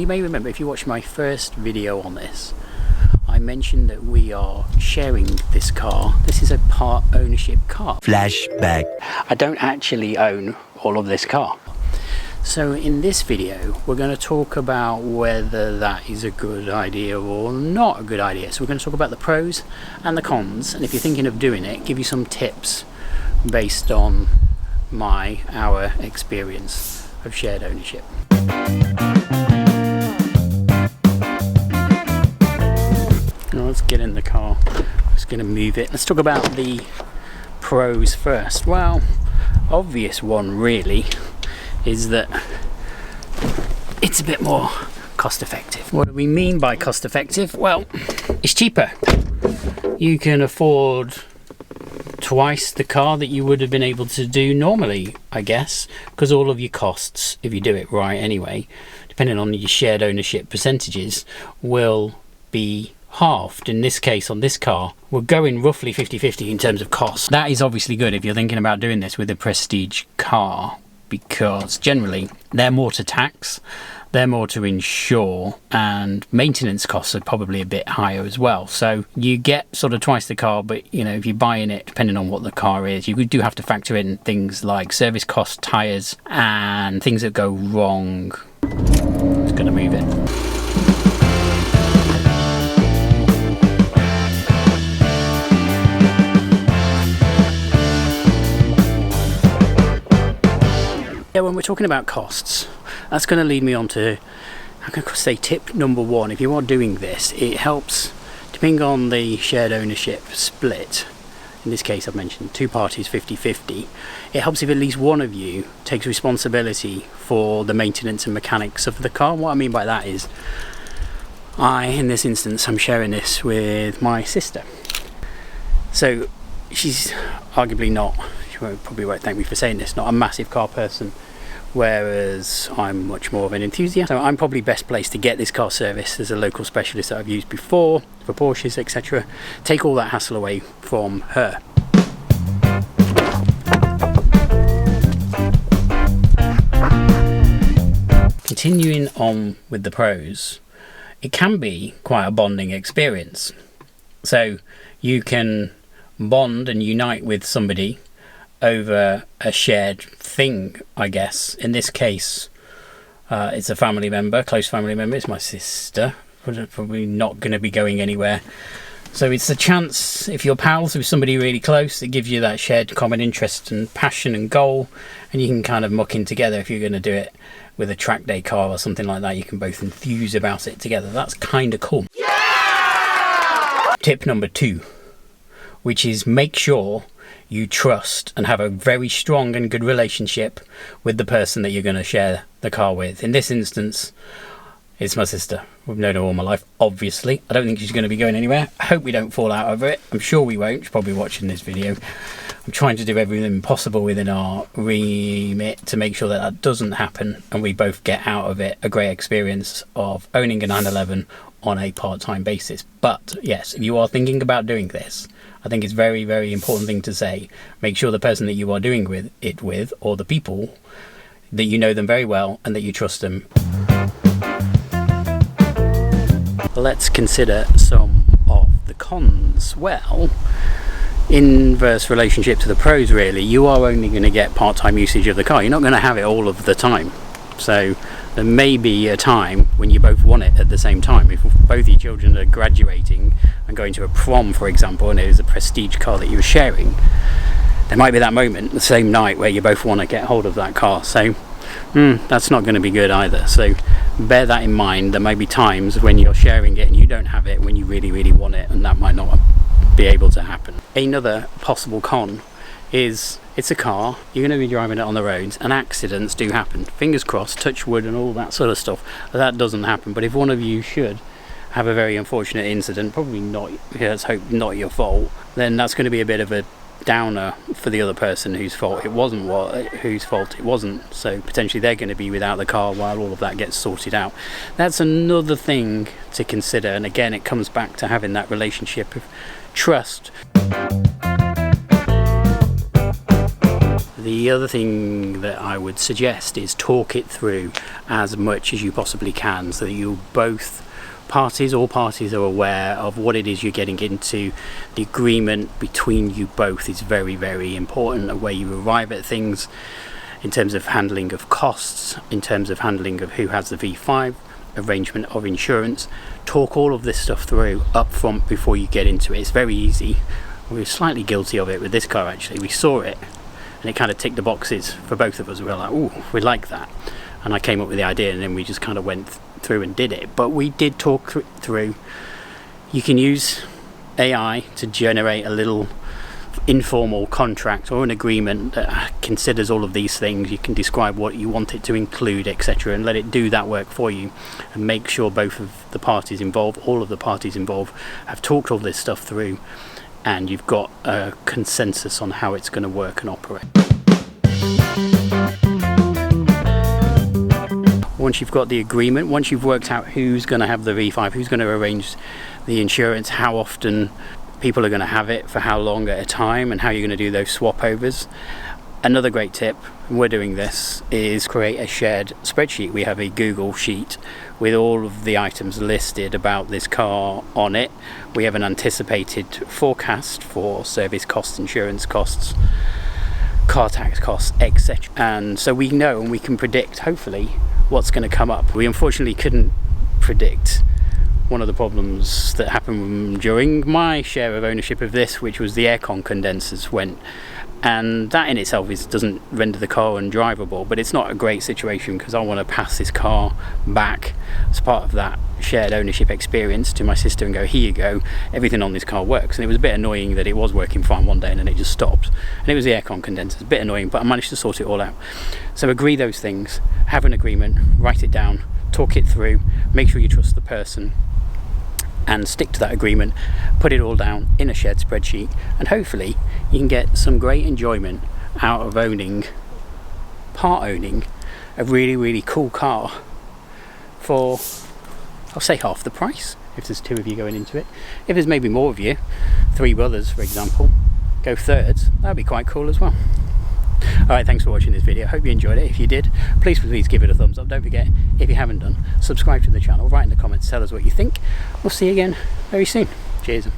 You may remember, if you watched my first video on this, I mentioned that we are sharing this car. This is a part ownership car. Flashback. I don't actually own all of this car. So in this video, we're going to talk about whether that is a good idea or not a good idea. So we're going to talk about the pros and the cons, and if you're thinking of doing it, give you some tips based on our experience of shared ownership. Now let's get in the car. I'm just going to move it. Let's talk about the pros first. Well, obvious one really is that it's a bit more cost effective. What do we mean by cost effective? Well, it's cheaper. You can afford twice the car that you would have been able to do normally, I guess, because all of your costs, if you do it right anyway, depending on your shared ownership percentages, will be halved. In this case, on this car, we're going roughly 50-50 in terms of cost. That is obviously good if you're thinking about doing this with a prestige car, because generally they're more to tax, they're more to insure, and maintenance costs are probably a bit higher as well. So you get sort of twice the car, but you know, if you're buying it, depending on what the car is, you do have to factor in things like service costs, tyres, and things that go wrong. Just gonna move it. Yeah, when we're talking about costs, that's going to lead me on to, I'm going to say, tip number one. If you are doing this, it helps, depending on the shared ownership split, in this case I've mentioned two parties 50-50, it helps if at least one of you takes responsibility for the maintenance and mechanics of the car. What I mean by that is, in this instance, I'm sharing this with my sister. So she's arguably not, probably won't thank me for saying this, not a massive car person, whereas I'm much more of an enthusiast. So I'm probably best placed to get this car serviced as a local specialist that I've used before for Porsches, etc. Take all that hassle away from her. Continuing on with the pros, it can be quite a bonding experience. So you can bond and unite with somebody over a shared thing, I guess. In this case, it's a family member, close family member. It's my sister. We're probably not going to be going anywhere. So it's a chance, if you're pals with somebody really close, it gives you that shared common interest and passion and goal, and you can kind of muck in together. If you're going to do it with a track day car or something like that, you can both enthuse about it together. That's kind of cool. Yeah! Tip number 2, which is make sure you trust and have a very strong and good relationship with the person that you're going to share the car with. In this instance, it's my sister. We've known her all my life, obviously. I don't think she's going to be going anywhere. I hope we don't fall out over it. I'm sure we won't. She's probably watching this video. I'm trying to do everything possible within our remit to make sure that that doesn't happen, and we both get out of it a great experience of owning a 911 on a part-time basis. But yes, if you are thinking about doing this, I think it's very, very important thing to say. Make sure the person that you are doing it with, or the people, that you know them very well and that you trust them. Let's consider some of the cons. Well, inverse relationship to the pros really. You are only going to get part-time usage of the car. You're not going to have it all of the time. So there may be a time when you both want it at the same time. If both your children are graduating and going to a prom, for example, and it is a prestige car that you were sharing, there might be that moment the same night where you both want to get hold of that car. So that's not going to be good either. So bear that in mind. There may be times when you're sharing it and you don't have it when you really, really want it, and that might not be able to happen. Another possible con is it's a car, you're going to be driving it on the roads, and accidents do happen. Fingers crossed, touch wood and all that sort of stuff, that doesn't happen. But if one of you should have a very unfortunate incident, probably not, let's hope not your fault, then that's going to be a bit of a downer for the other person whose fault it wasn't. So potentially they're going to be without the car while all of that gets sorted out. That's another thing to consider, and again it comes back to having that relationship of trust. The other thing that I would suggest is talk it through as much as you possibly can, so that all parties are aware of what it is you're getting into. The agreement between you both is very, very important, the way you arrive at things in terms of handling of costs, in terms of handling of who has the V5, arrangement of insurance. Talk all of this stuff through up front before you get into it. It's very easy. We were slightly guilty of it with this car actually. We saw it and it kind of ticked the boxes for both of us. We were like, ooh, we like that. And I came up with the idea, and then we just kind of went through and did it. But we did talk through. You can use AI to generate a little informal contract or an agreement that considers all of these things. You can describe what you want it to include, etc., and let it do that work for you, and make sure both of the parties involved, all of the parties involved, have talked all this stuff through, and you've got a consensus on how it's going to work and operate. Once you've got the agreement, once you've worked out who's going to have the V5, who's going to arrange the insurance, how often people are going to have it, for how long at a time, and how you're going to do those swap overs. Another great tip, and we're doing this, is create a shared spreadsheet. We have a Google sheet with all of the items listed about this car on it. We have an anticipated forecast for service costs, insurance costs, car tax costs, etc. And so we know and we can predict, hopefully, what's going to come up. We unfortunately couldn't predict one of the problems that happened during my share of ownership of this, which was the aircon condensers went, and that in itself doesn't render the car undrivable, but it's not a great situation because I want to pass this car back as part of that shared ownership experience to my sister and go, here you go, everything on this car works. And it was a bit annoying that it was working fine one day and then it just stopped, and it was the aircon condensers. A bit annoying, but I managed to sort it all out. So agree those things, have an agreement, write it down, talk it through, make sure you trust the person, and stick to that agreement, put it all down in a shared spreadsheet, and hopefully you can get some great enjoyment out of part owning a really, really cool car for, I'll say, half the price, if there's two of you going into it. If there's maybe more of you, 3 brothers for example, go thirds, that'd be quite cool as well. Alright, thanks for watching this video. Hope you enjoyed it. If you did, please give it a thumbs up. Don't forget, if you haven't done, subscribe to the channel, write in the comments, tell us what you think. We'll see you again very soon. Cheers.